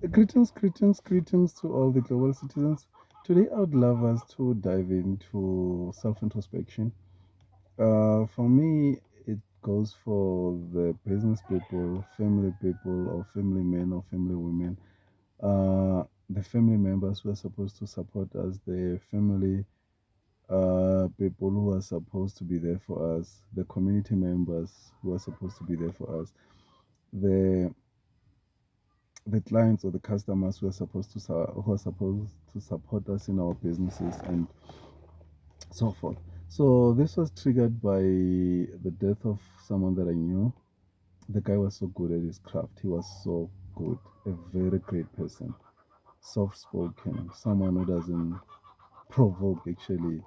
Greetings to all the global citizens. Today, I would love us to dive into self introspection. For me, it goes for the business people, or family men or family women, the family members who are supposed to support us, the family people who are supposed to be there for us, the community members who are supposed to be there for us, the the clients or the customers who are supposed to support us in our businesses and so forth. So this was triggered by the death of someone that I knew. The guy was so good at his craft. He was so good, a very great person, soft spoken, someone who doesn't provoke. Actually,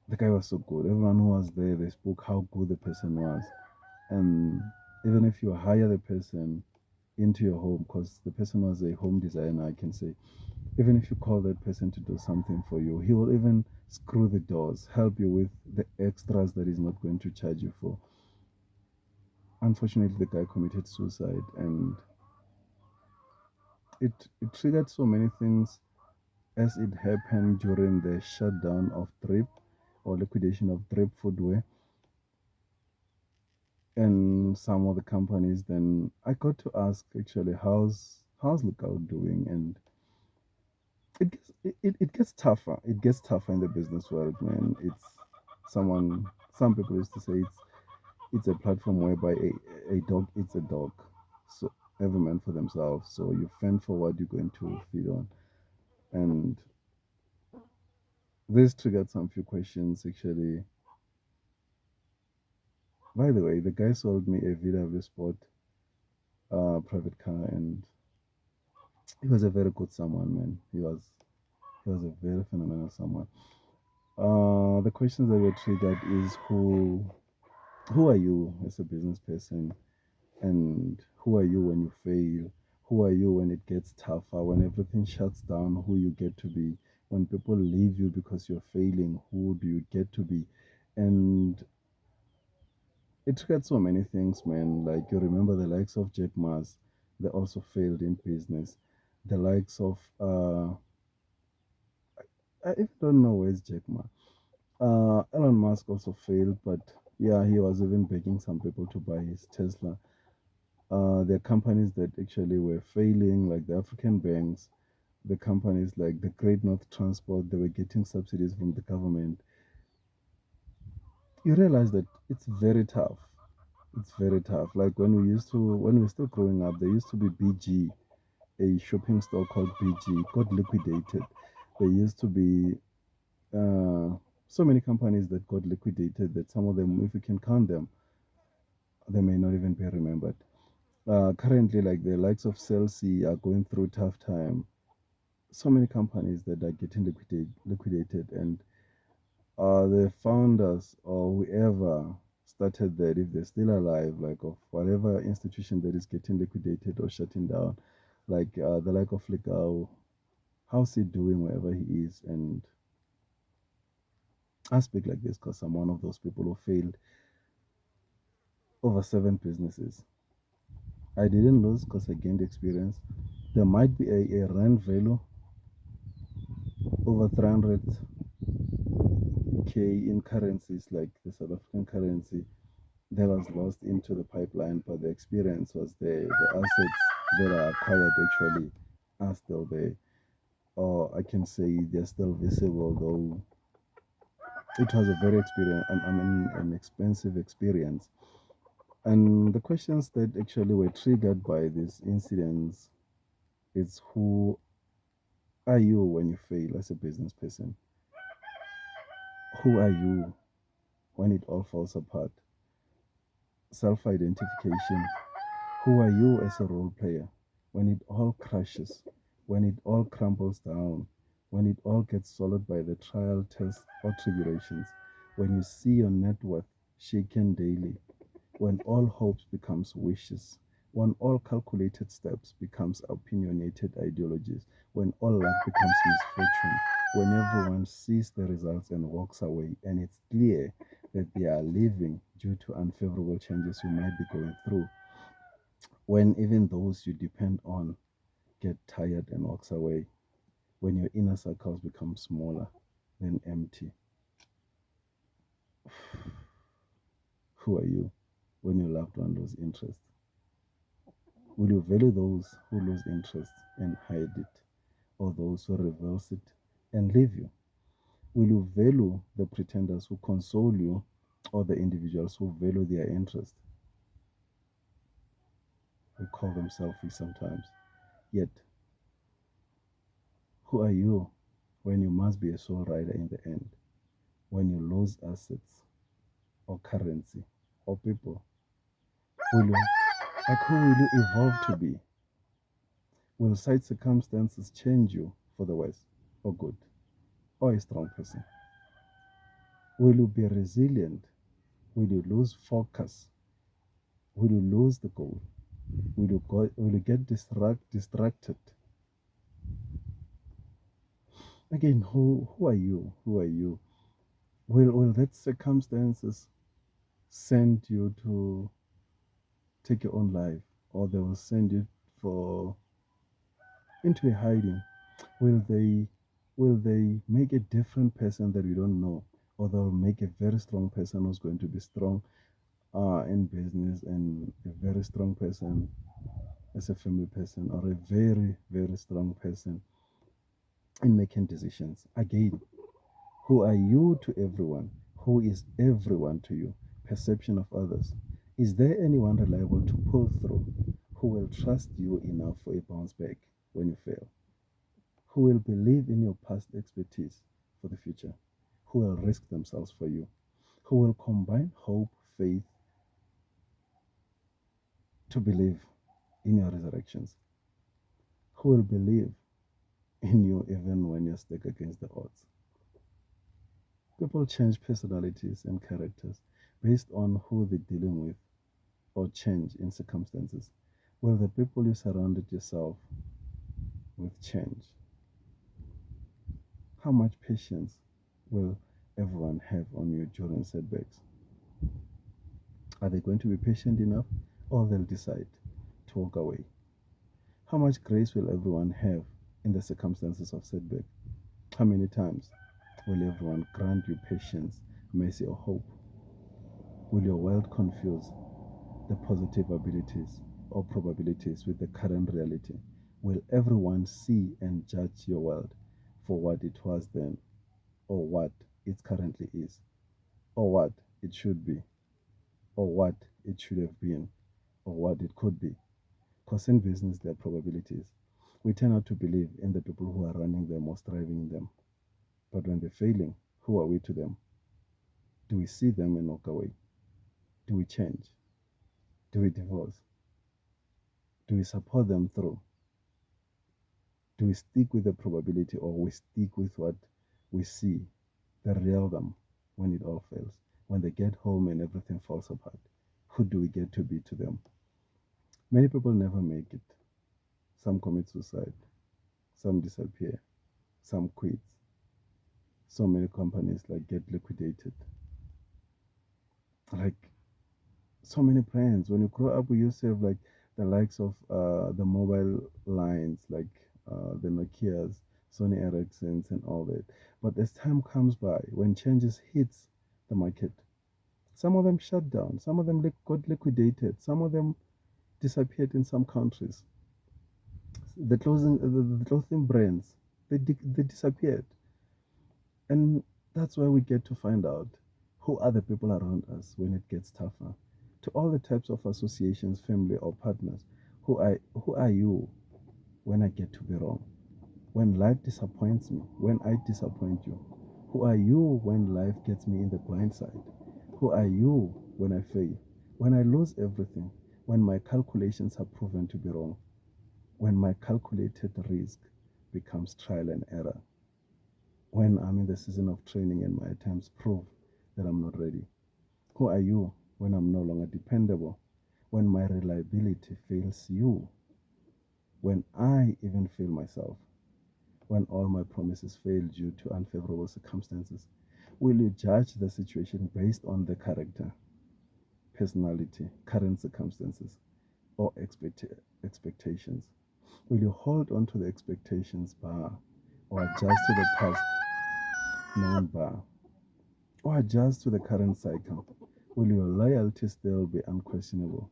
the guy was so good. Everyone who was there, they spoke how good the person was, and even if you hire the person into your home, because the person was a home designer, I can say, even if you call that person to do something for you, he will even screw the doors, help you with the extras that he's not going to charge you for. Unfortunately, the guy committed suicide, and it triggered so many things as it happened during the shutdown of Drip or liquidation of Drip Footwear and some of the companies. Then I got to ask actually, how's Lookout doing? And it gets tougher. It gets tougher in the business world, man. Some people used to say it's a platform whereby a dog eats a dog. So every man for themselves. So you fend for what you're going to feed on. And this triggered some few questions actually. By the way, the guy sold me a VW Sport private car, and he was a very good someone, man. He was a very phenomenal someone. The questions that were triggered is who are you as a business person, and who are you when you fail? Who are you when it gets tougher, when everything shuts down? Who you get to be when people leave you because you're failing? Who do you get to be? And it triggered so many things, man. Like you remember the likes of Jack Ma's, they also failed in business. The likes of I even don't know where's Jack Ma. Elon Musk also failed, but yeah, he was even begging some people to buy his Tesla. There are companies that actually were failing, like the African banks, the companies like the Great North Transport, they were getting subsidies from the government. You realize that it's very tough. It's very tough. Like when we were still growing up, there used to be BG, a shopping store called BG, got liquidated. There used to be so many companies that got liquidated that some of them, if you can count them, they may not even be remembered. Currently, like the likes of Celsi are going through tough time. So many companies that are getting liquidated, and the founders or whoever started that, if they're still alive, like of whatever institution that is getting liquidated or shutting down, like the like of Flickau, how's he doing wherever he is? And I speak like this because I'm one of those people who failed over 7 businesses. I didn't lose because I gained experience. There might be a rand value over 300K in currencies like the South African currency that was lost into the pipeline, but the experience was there. The assets that are acquired actually are still there. Or I can say they're still visible, though it was a very an expensive experience. And the questions that actually were triggered by these incidents is who are you when you fail as a business person? Who are you when it all falls apart? Self identification. Who are you as a role player when it all crashes, when it all crumbles down, when it all gets swallowed by the trial, test, or tribulations, when you see your net worth shaken daily, when all hopes becomes wishes, when all calculated steps becomes opinionated ideologies, when all luck becomes misfortune, when everyone sees the results and walks away, and it's clear that they are leaving due to unfavorable changes you might be going through, when even those you depend on get tired and walks away, when your inner circles become smaller, then empty? Who are you when your loved one loses interest? Will you value those who lose interest and hide it, or those who reverse it and leave you? Will you value the pretenders who console you, or the individuals who value their interest? We call them selfish sometimes. Yet, who are you when you must be a sole rider in the end? When you lose assets or currency or people? Will you, who will you evolve to be? Will side circumstances change you for the worse or good, or a strong person? Will you be resilient? Will you lose focus? Will you lose the goal? Will you get distracted? Again, who are you? Who are you? Will that circumstances send you to take your own life, or they will send you for into a hiding? Will they make a different person that we don't know, or they'll make a very strong person who's going to be strong in business, and a very strong person as a family person, or a very very strong person in making decisions? Again, who are you to everyone? Who is everyone to you? Perception of others. Is there anyone reliable to pull through? Who will trust you enough for a bounce back when you fail? Who will believe in your past expertise for the future? Who will risk themselves for you? Who will combine hope, faith to believe in your resurrections? Who will believe in you even when you're stuck against the odds? People change personalities and characters based on who they're dealing with, or change in circumstances. Will the people you surrounded yourself with change? How much patience will everyone have on you during setbacks? Are they going to be patient enough, or they'll decide to walk away? How much grace will everyone have in the circumstances of setback? How many times will everyone grant you patience, mercy, or hope? Will your world confuse the positive abilities or probabilities with the current reality? Will everyone see and judge your world for what it was then, or what it currently is, or what it should be, or what it should have been, or what it could be? Because in business, there are probabilities. We tend not to believe in the people who are running them or striving in them. But when they're failing, who are we to them? Do we see them and walk away? Do we change? Do we divorce? Do we support them through? Do we stick with the probability, or we stick with what we see, the real them, when it all fails? When they get home and everything falls apart, who do we get to be to them? Many people never make it. Some commit suicide, some disappear, some quit. So many companies like get liquidated. Like so many brands. When you grow up, we used to have like the likes of the mobile lines, like the Nokias, Sony Ericssons, and all that. But as time comes by, when changes hits the market, some of them shut down, some of them got liquidated, some of them disappeared in some countries. The clothing brands, they disappeared, and that's why we get to find out who are the people around us when it gets tougher. To all the types of associations, family, or partners, who are you when I get to be wrong? When life disappoints me, when I disappoint you? Who are you when life gets me in the blind side? Who are you when I fail? When I lose everything? When my calculations are proven to be wrong? When my calculated risk becomes trial and error? When I'm in the season of training and my attempts prove that I'm not ready? Who are you when I'm no longer dependable? When my reliability fails you? When I even fail myself? When all my promises fail due to unfavorable circumstances? Will you judge the situation based on the character, personality, current circumstances, or expectations? Will you hold on to the expectations bar or adjust to the past known bar or adjust to the current cycle? Will your loyalty still be unquestionable?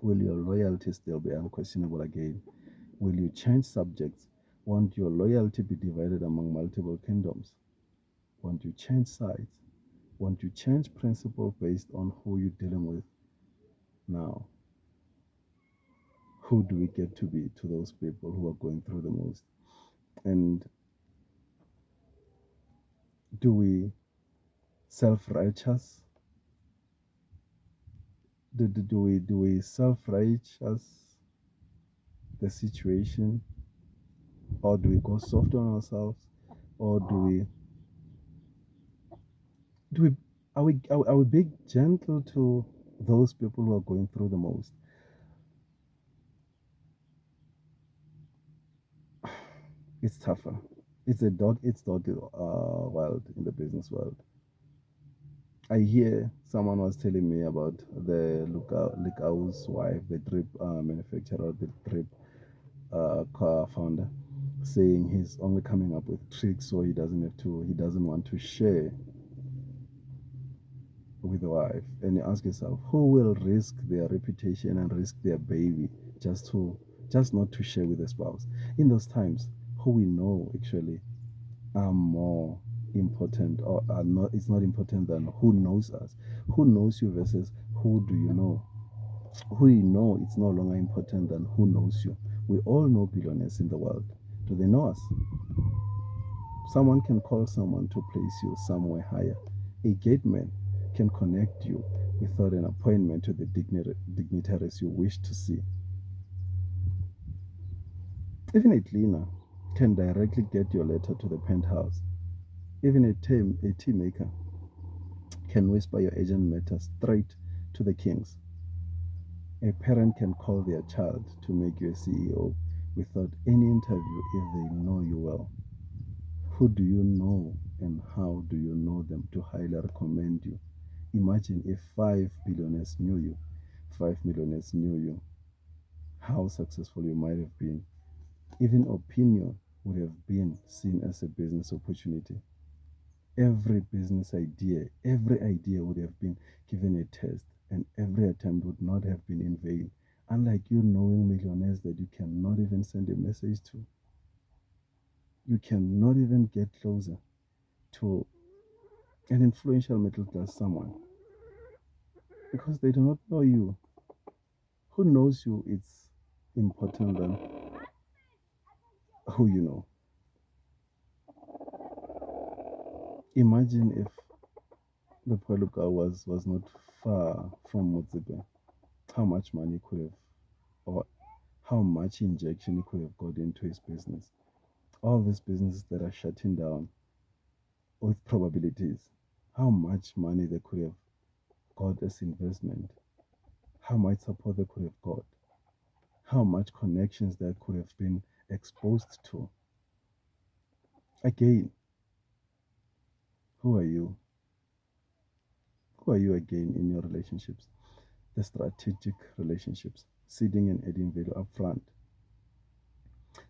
Will your loyalty still be unquestionable again? Will you change subjects? Won't your loyalty be divided among multiple kingdoms? Won't you change sides? Won't you change principle based on who you're dealing with now? Who do we get to be to those people who are going through the most? And do we self-righteous? Do we self-righteous the situation, or do we go soft on ourselves, or do we are we being gentle to those people who are going through the most? It's tougher. It's dog wild in the business world. I hear someone was telling me about the Lukau's wife, the drip manufacturer, the drip car founder, saying he's only coming up with tricks so he doesn't want to share with the wife. And you ask yourself, who will risk their reputation and risk their baby just not to share with the spouse? In those times, who we know actually are more important, or are not it's not important than who knows us. Who knows you versus who do you know? Who you know, it's no longer important than who knows you. We all know billionaires in the world. Do they know us? Someone can call someone to place you somewhere higher. A gate man can connect you without an appointment to the dignitaries you wish to see. Even a cleaner can directly get your letter to the penthouse. Even a tea maker can whisper your agent matter straight to the kings. A parent can call their child to make you a CEO without any interview if they know you well. Who do you know and how do you know them to highly recommend you? Imagine if 5 billionaires knew you, 5 millionaires knew you, how successful you might have been. Even opinion would have been seen as a business opportunity. Every idea would have been given a test, and every attempt would not have been in vain. Unlike you knowing millionaires that you cannot even send a message to, you cannot even get closer to an influential middle class someone because they do not know you. Who knows you? It's important than who you know. Imagine if the Pweluka was not far from Mutsipe, how much money could have, or how much injection he could have got into his business. All these businesses that are shutting down with probabilities, how much money they could have got as investment, how much support they could have got, how much connections they could have been exposed to. Again, who are you? Who are you again in your relationships? The strategic relationships, seeding and adding value upfront.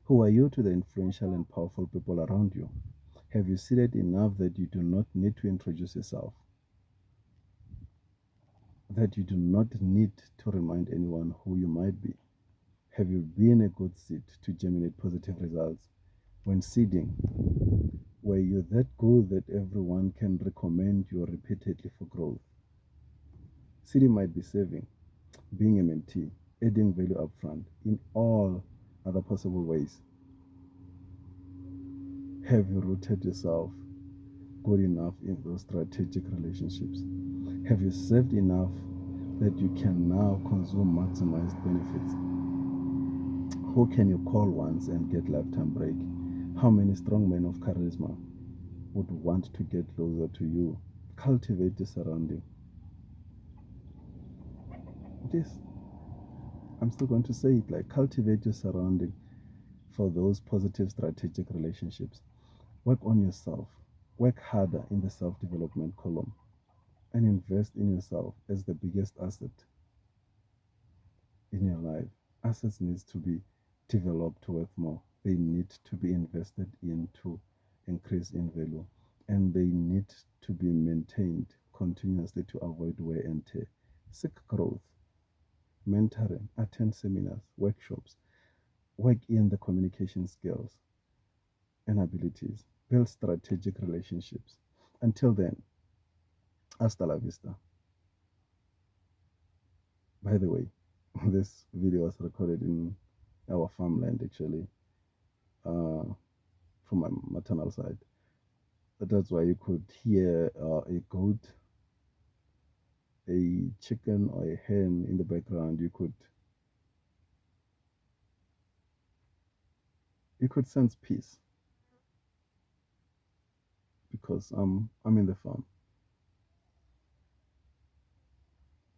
Who are you to the influential and powerful people around you? Have you seeded enough that you do not need to introduce yourself? That you do not need to remind anyone who you might be? Have you been a good seed to germinate positive results? When seeding, were you that good that everyone can recommend you repeatedly for growth? Seeding might be saving, being a mentee, adding value upfront in all other possible ways. Have you rooted yourself good enough in those strategic relationships? Have you saved enough that you can now consume maximized benefits? Who can you call once and get lifetime break? How many strong men of charisma would want to get closer to you? Cultivate the surrounding. This, I'm still going to say it like cultivate your surrounding for those positive strategic relationships. Work on yourself. Work harder in the self development column and invest in yourself as the biggest asset in your life. Assets needs to be developed worth more. They need to be invested in to increase in value, and they need to be maintained continuously to avoid wear and tear. Seek growth, mentoring, attend seminars, workshops, work in the communication skills and abilities, build strategic relationships. Until then, hasta la vista. By the way, this video was recorded in our farmland actually, uh, from my maternal side. That's why you could hear a goat, a chicken, or a hen in the background. You could sense peace because I'm in the farm.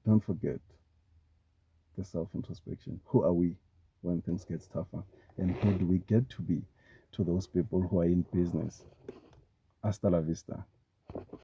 Don't forget the self introspection. Who are we when things get tougher? And who do we get to be to those people who are in business? Hasta la vista.